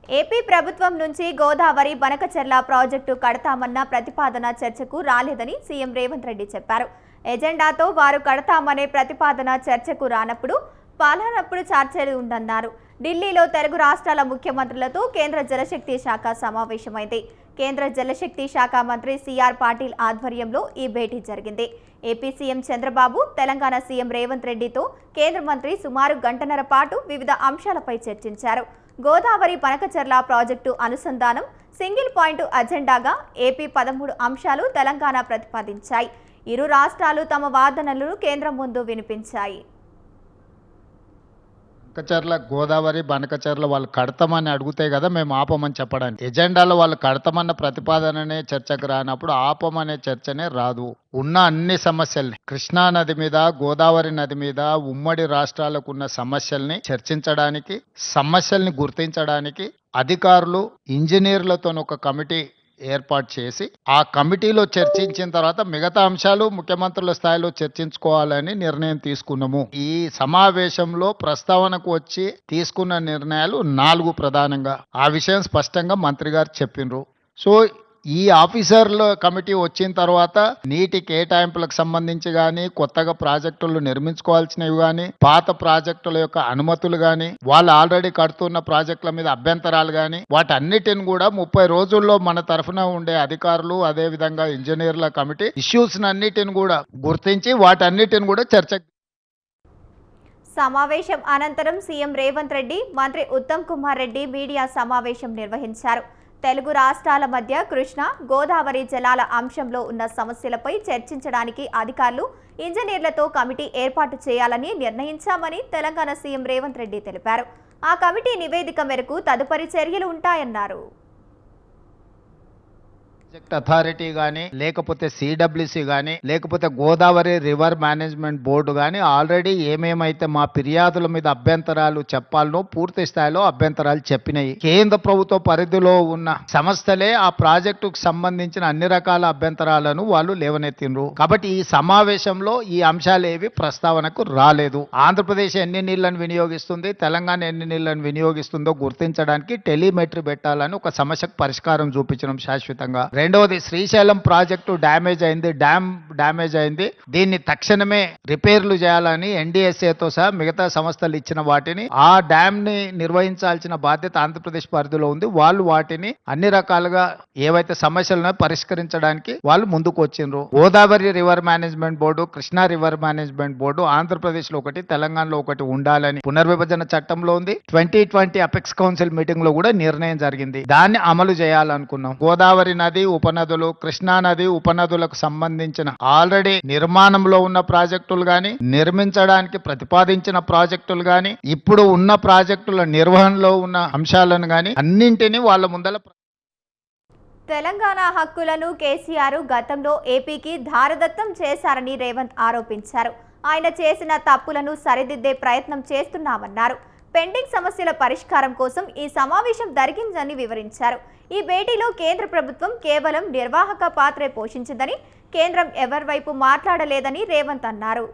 AP ప్రభుత్వం నుంచి Godavari Banakacherla project కడతామన్న ప్రతిపాదన చర్చకు రాలేదని సీఎం రేవంత్ రెడ్డి చెప్పారు. ఎజెండాతో వారు కడతామనే ప్రతిపాదన చర్చకు రానప్పుడు పాలనప్పుడు చర్చలు ఉందన్నారు. ఢిల్లీలో తెలుగు రాష్ట్రాల ముఖ్యమంత్రులతో కేంద్ర జలశక్తి శాఖ సమావేశమైంది. కేంద్ర జలశక్తి శాఖ మంత్రి సిఆర్ పాటిల్ ఆధ్వర్యంలో ఈ భేటీ జరిగింది. AP CM Chandrababu, Telangana CM Revanth రెడ్డితో కేంద్ర మంత్రి సుమారు గంటన్నర పాటు వివిధ అంశాలపై చర్చించారు. గోదావరి బనకచెర్ల ప్రాజెక్టు అనుసంధానం సింగిల్ పాయింట్ అజెండాగా ఏపీ 13 అంశాలు తెలంగాణ ప్రతిపాదించాయి. ఇరు రాష్ట్రాలు తమ వాదనలను కేంద్రం ముందు వినిపించాయి. బనకచెర్ల గోదావరి బనకచెర్ల వాళ్ళు కడతామని అడిగితే కదా మేము ఆపమని చెప్పడానికి. ఎజెండాలో వాళ్ళు కడతామన్న ప్రతిపాదననే చర్చకు రానప్పుడు ఆపమనే చర్చనే రాదు. ఉన్న అన్ని సమస్యల్ని, కృష్ణా నది మీద, గోదావరి నది మీద ఉమ్మడి రాష్ట్రాలకు ఉన్న సమస్యల్ని చర్చించడానికి, సమస్యల్ని గుర్తించడానికి అధికారులు, ఇంజనీర్లతో ఒక కమిటీ ఏర్పాటు చేసి ఆ కమిటీలో చర్చించిన తర్వాత మిగతా అంశాలు ముఖ్యమంత్రుల స్థాయిలో చర్చించుకోవాలని నిర్ణయం తీసుకున్నాము. ఈ సమావేశంలో ప్రస్తావనకు వచ్చి తీసుకున్న నిర్ణయాలు 4 ప్రధానంగా. ఆ విషయం స్పష్టంగా మంత్రి గారు చెప్పిండ్రు. సో ఈ ఆఫీసర్ల కమిటీ వచ్చిన తర్వాత నీటి కేటాయింపులకు సంబంధించి కానీ, కొత్తగా ప్రాజెక్టులు నిర్మించుకోవాల్సినవి కానీ, పాత ప్రాజెక్టుల యొక్క అనుమతులు కానీ, వాళ్ళు ఆల్రెడీ కడుతున్న ప్రాజెక్టుల మీద అభ్యంతరాలు కానీ, వాటన్నిటిని కూడా 30 రోజుల్లో మన తరఫున ఉండే అధికారులు, అదేవిధంగా ఇంజనీర్ల కమిటీ ఇష్యూస్ అన్నిటిని కూడా గుర్తించి వాటన్నిటిని కూడా చర్చ. సమావేశం అనంతరం సీఎం రేవంత్ రెడ్డి, మంత్రి ఉత్తమ్ కుమార్ రెడ్డి మీడియా సమావేశం నిర్వహించారు. తెలుగు రాష్ట్రాల మధ్య కృష్ణా, గోదావరి జలాల అంశంలో ఉన్న సమస్యలపై చర్చించడానికి అధికారులు, ఇంజనీర్లతో కమిటీ ఏర్పాటు చేయాలని నిర్ణయించామని తెలంగాణ సీఎం రేవంత్ రెడ్డి తెలిపారు. ఆ కమిటీ నివేదిక మేరకు తదుపరి చర్యలు ఉంటాయన్నారు. ప్రాజెక్ట్ అథారిటీ కానీ, లేకపోతే సిడబ్ల్యూసి కానీ, లేకపోతే గోదావరి రివర్ మేనేజ్మెంట్ బోర్డు కానీ ఆల్రెడీ ఏమేమైతే మా ఫిర్యాదుల మీద అభ్యంతరాలు చెప్పాలనో పూర్తి స్థాయిలో అభ్యంతరాలు చెప్పినాయి. కేంద్ర ప్రభుత్వ పరిధిలో ఉన్న సంస్థలే ఆ ప్రాజెక్టుకు సంబంధించిన అన్ని రకాల అభ్యంతరాలను వాళ్ళు లేవనెత్తిండ్రు. కాబట్టి ఈ సమావేశంలో ఈ అంశాలు ఏవి ప్రస్తావనకు రాలేదు. ఆంధ్రప్రదేశ్ ఎన్ని నీళ్లను వినియోగిస్తుంది, తెలంగాణ ఎన్ని నీళ్లను వినియోగిస్తుందో గుర్తించడానికి టెలిమెట్రీ పెట్టాలని ఒక సమస్యకు పరిష్కారం చూపించడం శాశ్వతంగా. రెండవది, శ్రీశైలం ప్రాజెక్టు డ్యామేజ్ అయింది, డ్యామ్ డ్యామేజ్ అయింది, దీన్ని తక్షణమే రిపేర్లు చేయాలని ఎన్డీఎస్ఏతో సహా మిగతా సంస్థలు ఇచ్చిన వాటిని, ఆ డ్యామ్ ని నిర్వహించాల్సిన బాధ్యత ఆంధ్రప్రదేశ్ పరిధిలో ఉంది. వాళ్ళు వాటిని అన్ని రకాలుగా ఏవైతే సమస్యలను పరిష్కరించడానికి వాళ్ళు ముందుకు వచ్చిండ్రు. Godavari river management board, Krishna river management board Andhra Pradesh లో ఒకటి, తెలంగాణలో ఒకటి ఉండాలని పునర్విభజన చట్టంలో ఉంది. 2020 అపెక్స్ కౌన్సిల్ మీటింగ్ లో కూడా నిర్ణయం జరిగింది. దాన్ని అమలు చేయాలనుకున్నాం. గోదావరి నది ఉపనదులు, కృష్ణా నది ఉపనదులకు సంబంధించిన ఆల్రెడీ నిర్మాణంలో ఉన్న ప్రాజెక్టులు గాని, నిర్మించడానికి ప్రతిపాదించిన ప్రాజెక్టులు గాని, ఇప్పుడు ఉన్న ప్రాజెక్టుల నిర్వహణలో ఉన్న అంశాలను గాని అన్నింటినీ వాళ్ళ ముందల. తెలంగాణ హక్కులను కేసీఆర్ గతంలో ఏపీకి ధారదత్తం చేశారని రేవంత్ ఆరోపించారు. ఆయన చేసిన తప్పులను సరిదిద్దే ప్రయత్నం చేస్తున్నామన్నారు. పెండింగ్ సమస్యల పరిష్కారం కోసం ఈ సమావేశం జరిగిందని వివరించారు. ఈ భేటీలో కేంద్ర ప్రభుత్వం కేవలం నిర్వాహక పాత్రే పోషించిందని, కేంద్రం ఎవరి వైపు మాట్లాడలేదని రేవంత్ అన్నారు.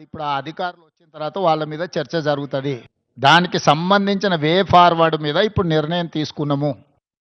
ఇప్పుడు ఆ అధికారులు వచ్చిన తర్వాత వాళ్ళ మీద చర్చ జరుగుతుంది. దానికి సంబంధించిన వే ఫార్వర్డ్ మీద ఇప్పుడు నిర్ణయం తీసుకున్నాము.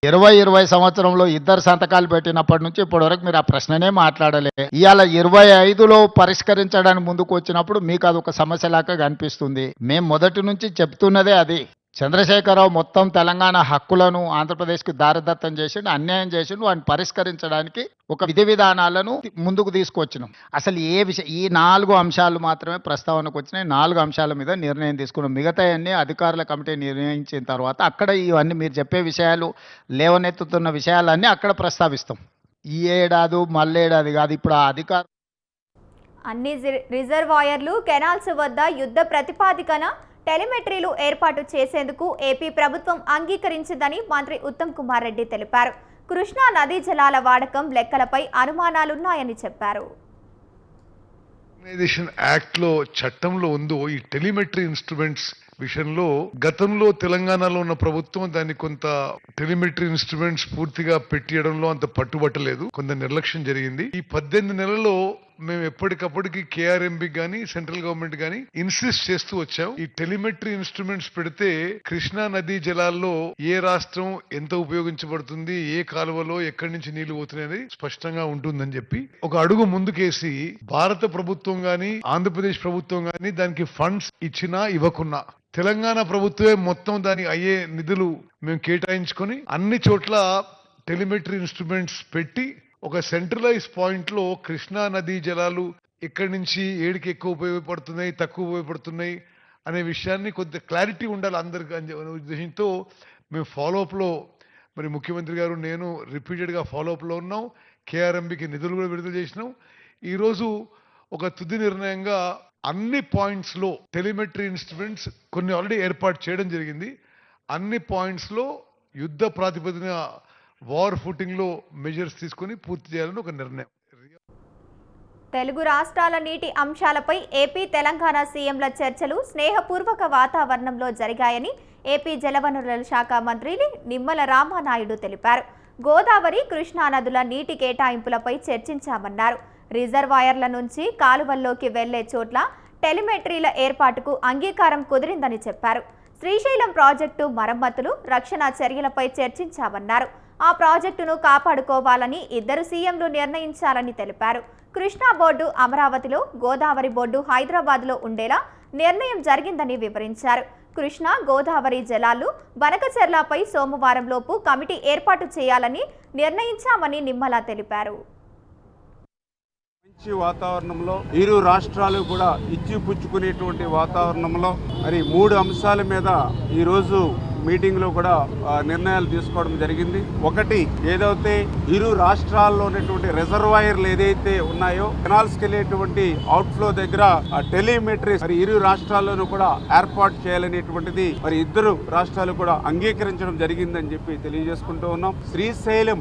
2020 సంవత్సరంలో 2 సంతకాలు పెట్టినప్పటి నుంచి ఇప్పటి వరకు మీరు ఆ ప్రశ్ననే మాట్లాడలే. ఇవాళ 25లో పరిష్కరించడానికి ముందుకు వచ్చినప్పుడు మీకు అది ఒక సమస్యలాగా కనిపిస్తుంది. మేము మొదటి నుంచి చెప్తున్నదే అది. చంద్రశేఖరరావు మొత్తం తెలంగాణ హక్కులను ఆంధ్రప్రదేశ్కి దారదత్తం చేసిండు, అన్యాయం చేసిండు. వాటిని పరిష్కరించడానికి ఒక విధి విధానాలను ముందుకు తీసుకొచ్చినాం. అసలు ఏ విషయం, ఈ 4 అంశాలు మాత్రమే ప్రస్తావనకు వచ్చినాయి. 4 అంశాల మీద నిర్ణయం తీసుకున్నాం. మిగతా అన్ని అధికారుల కమిటీ నిర్ణయించిన తర్వాత అక్కడ ఇవన్నీ మీరు చెప్పే విషయాలు, లేవనెత్తుతున్న విషయాలన్నీ అక్కడ ప్రస్తావిస్తాం. ఈ ఏడాది మళ్ళేడాది కాదు. ఇప్పుడు ఆ అధికారులు అన్ని రిజర్వాయర్లు, కెనాల్స్ వద్ద యుద్ధ ప్రతిపాదికన టెలిమెట్రీలు ఏర్పాటు చేసేందుకు ఏపీ ప్రభుత్వం అంగీకరించిందని మంత్రి ఉత్తమ్ కుమార్ రెడ్డి తెలిపారు. కృష్ణా నదీ జలాల వాడకం లెక్కలపై అనుమానాలున్నాయని చెప్పారు. యాక్ట్ లో చట్టంలో ఉందో ఈ టెలిమెట్రీ ఇన్స్ట్రుమెంట్స్ విషయంలో గతంలో తెలంగాణలో ఉన్న ప్రభుత్వం దాన్ని కొంత టెలిమెట్రీ ఇన్స్ట్రుమెంట్స్ పూర్తిగా పెట్టియడంలో అంత పట్టుబట్టలేదు, కొంత నిర్లక్ష్యం జరిగింది. ఈ 18 నెలల్లో మేము ఎప్పటికప్పటికి కేఆర్ఎంబి గానీ సెంట్రల్ గవర్నమెంట్ గానీ ఇన్సిస్ట్ చేస్తూ వచ్చాం. ఈ టెలిమెట్రీ ఇన్స్ట్రుమెంట్స్ పెడితే కృష్ణా నదీ జలాల్లో ఏ రాష్ట్రం ఎంత ఉపయోగించబడుతుంది, ఏ కాలువలో ఎక్కడి నుంచి నీళ్లు పోతున్నాయని స్పష్టంగా ఉంటుందని చెప్పి ఒక అడుగు ముందుకేసి భారత ప్రభుత్వం గానీ ఆంధ్రప్రదేశ్ ప్రభుత్వం గానీ దానికి ఫండ్స్ ఇచ్చినా ఇవ్వకున్నా తెలంగాణ ప్రభుత్వమే మొత్తం దానికి అయ్యే నిధులు మేము కేటాయించుకొని అన్ని చోట్ల టెలిమెట్రీ ఇన్స్ట్రుమెంట్స్ పెట్టి ఒక సెంట్రలైజ్ పాయింట్ లో కృష్ణా నదీ జలాలు ఎక్కడి నుంచి ఏడికి ఎక్కువ ఉపయోగపడుతున్నాయి, తక్కువ ఉపయోగపడుతున్నాయి అనే విషయాన్ని కొంత క్లారిటీ ఉండాలి అందరికి అనే ఉద్దేశంతో మేము ఫాలోఅప్ లో మరి ముఖ్యమంత్రి గారు నేను రిపీటెడ్ గా ఫాలోఅప్ లో ఉన్నాం. కేఆర్ఎంబికి నిధులు కూడా విడుదల చేసినాం. ఈరోజు ఒక తుది నిర్ణయంగా అన్ని పాయింట్స్ లో టెలిమెట్రీ ఇన్స్ట్రుమెంట్స్ కొన్ని ఆల్రెడీ ఏర్పాటు చేయడం జరిగింది. అన్ని పాయింట్స్ లో యుద్ధ ప్రాతిపదికన వార్ ఫుటింగ్ లో మెజర్స్ తీసుకుని పూర్తి చేయాలని ఒక నిర్ణయం. తెలుగు రాష్ట్రాల నీటి అంశాలపై ఏపీ తెలంగాణ సీఎంల చర్చలు స్నేహపూర్వక వాతావరణంలో జరిగాయని ఏపీ జలవనరుల శాఖ మంత్రి నిమ్మల రామానాయుడు తెలిపారు. గోదావరి, కృష్ణా నదుల నీటి కేటాయింపులపై చర్చించామన్నారు. రిజర్వాయర్ల నుంచి కాలువల్లోకి వెళ్లే చోట్ల టెలిమెట్రీల ఏర్పాటుకు అంగీకారం కుదిరిందని చెప్పారు. శ్రీశైలం ప్రాజెక్టు మరమ్మతులు, రక్షణ చర్యలపై చర్చించామన్నారు. ఆ ప్రాజెక్టును కాపాడుకోవాలని ఇద్దరు సీఎంలు నిర్ణయించాలని తెలిపారు. కృష్ణా బోర్డు అమరావతిలో, గోదావరి బోర్డు హైదరాబాద్లో ఉండేలా నిర్ణయం జరిగిందని వివరించారు. కృష్ణా, గోదావరి జలాలు బనకచెర్లపై సోమవారంలోపు కమిటీ ఏర్పాటు చేయాలని నిర్ణయించామని నిమ్మల తెలిపారు. మంచి వాతావరణంలో ఇరు రాష్ట్రాలు కూడా ఇచ్చిపుచ్చుకునేటువంటి వాతావరణంలో మరి 3 అంశాల మీద ఈరోజు మీటింగ్ లో కూడా నిర్ణయాలు తీసుకోవడం జరిగింది. ఒకటి, ఏదైతే ఇరు రాష్ట్రాల్లో ఉన్నటువంటి రిజర్వాయర్లు ఏదైతే ఉన్నాయో కెనాల్స్ కి వెళ్ళేటువంటి అవుట్ఫ్లో దగ్గర టెలిమెట్రీ మరి ఇరు రాష్ట్రాల్లోనూ కూడా ఏర్పాటు చేయాలనేటువంటిది మరి ఇద్దరు రాష్ట్రాలు కూడా అంగీకరించడం జరిగిందని చెప్పి తెలియజేసుకుంటూ ఉన్నాం. శ్రీశైలం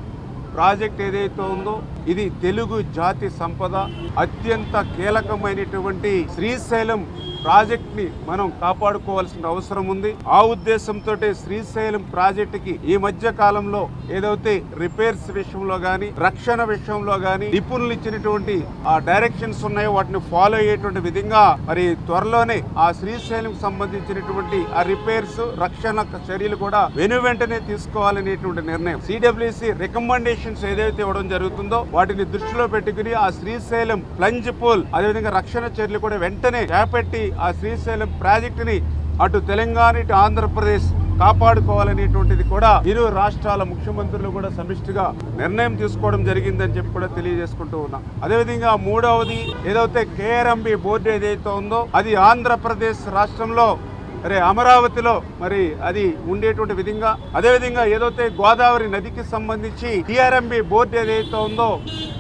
ప్రాజెక్ట్ ఏదైతే ఉందో ఇది తెలుగు జాతి సంపద, అత్యంత కీలకమైనటువంటి శ్రీశైలం ప్రాజెక్ట్ ని మనం కాపాడుకోవాల్సిన అవసరం ఉంది. ఆ ఉద్దేశంతో శ్రీశైలం ప్రాజెక్టుకి ఈ మధ్య కాలంలో ఏదైతే రిపేర్స్ విషయంలో గానీ, రక్షణ విషయంలో గానీ నిపుణులు ఇచ్చినటువంటి ఆ డైరెక్షన్స్ ఉన్నాయో వాటిని ఫాలో అయ్యేటువంటి విధంగా మరి త్వరలోనే ఆ శ్రీశైలం సంబంధించినటువంటి ఆ రిపేర్స్, రక్షణ చర్యలు కూడా వెనువెంటనే తీసుకోవాలనేటువంటి నిర్ణయం సిడబ్ల్యూసి రికమెండేషన్స్ ఏదైతే ఇవ్వడం జరుగుతుందో వాటిని దృష్టిలో పెట్టుకుని ఆ శ్రీశైలం ప్లంజ్ పూల్ అదేవిధంగా రక్షణ చర్యలు కూడా వెంటనే చేపట్టి ఆ శ్రీశైలం ప్రాజెక్టుని అటు తెలంగాణ ఇటు ఆంధ్రప్రదేశ్ కాపాడుకోవాలనేటువంటిది కూడా ఇరు రాష్ట్రాల ముఖ్యమంత్రులు కూడా సమిష్టిగా నిర్ణయం తీసుకోవడం జరిగిందని చెప్పి కూడా తెలియజేసుకుంటూ ఉన్నాం. అదేవిధంగా మూడవది, ఏదైతే కేఆర్ఎంబి బోర్డు ఏదైతే ఉందో అది ఆంధ్రప్రదేశ్ రాష్ట్రంలో మరి అమరావతిలో మరి అది ఉండేటువంటి విధంగా, అదేవిధంగా ఏదైతే గోదావరి నదికి సంబంధించి టిఆర్ఎంబి బోర్డు ఏదైతే ఉందో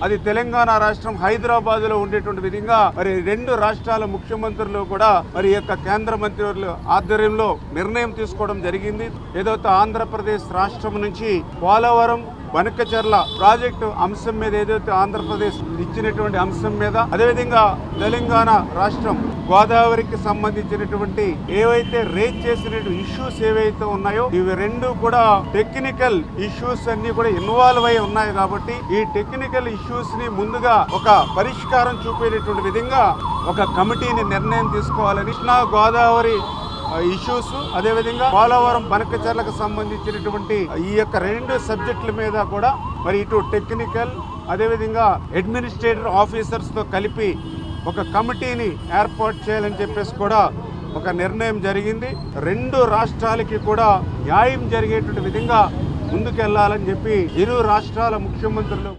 అది తెలంగాణ రాష్ట్రం హైదరాబాద్ లో ఉండేటువంటి విధంగా మరి 2 రాష్ట్రాల ముఖ్యమంత్రులు కూడా మరి యొక్క కేంద్ర మంత్రివర్యుల ఆధ్వర్యంలో నిర్ణయం తీసుకోవడం జరిగింది. ఏదైతే ఆంధ్రప్రదేశ్ రాష్ట్రం నుంచి పోలవరం, బనకచెర్ల ప్రాజెక్టు అంశం మీద ఏదైతే ఆంధ్రప్రదేశ్ ఇచ్చినటువంటి అంశం మీద, అదేవిధంగా తెలంగాణ రాష్ట్రం గోదావరికి సంబంధించినటువంటి ఏవైతే రేజ్ చేసిన ఇష్యూస్ ఏవైతే ఉన్నాయో ఇవి 2 కూడా టెక్నికల్ ఇష్యూస్ అన్ని కూడా ఇన్వాల్వ్ అయి ఉన్నాయి. కాబట్టి ఈ టెక్నికల్ ఇష్యూస్ ని ముందుగా ఒక పరిష్కారం చూపేటటువంటి విధంగా ఒక కమిటీని నిర్ణయం తీసుకోవాలని కృష్ణా గోదావరి ఇష్యూస్, అదేవిధంగా పోలవరం, బనకచెర్లకు సంబంధించినటువంటి ఈ యొక్క 2 సబ్జెక్టుల మీద కూడా మరి ఇటు టెక్నికల్ అదేవిధంగా అడ్మినిస్ట్రేటివ్ ఆఫీసర్స్ తో కలిపి ఒక కమిటీని ఏర్పాటు చేయాలని చెప్పేసి కూడా ఒక నిర్ణయం జరిగింది. 2 రాష్ట్రాలకి కూడా న్యాయం జరిగేటువంటి విధంగా ముందుకెళ్లాలని చెప్పి ఇరు రాష్ట్రాల ముఖ్యమంత్రులు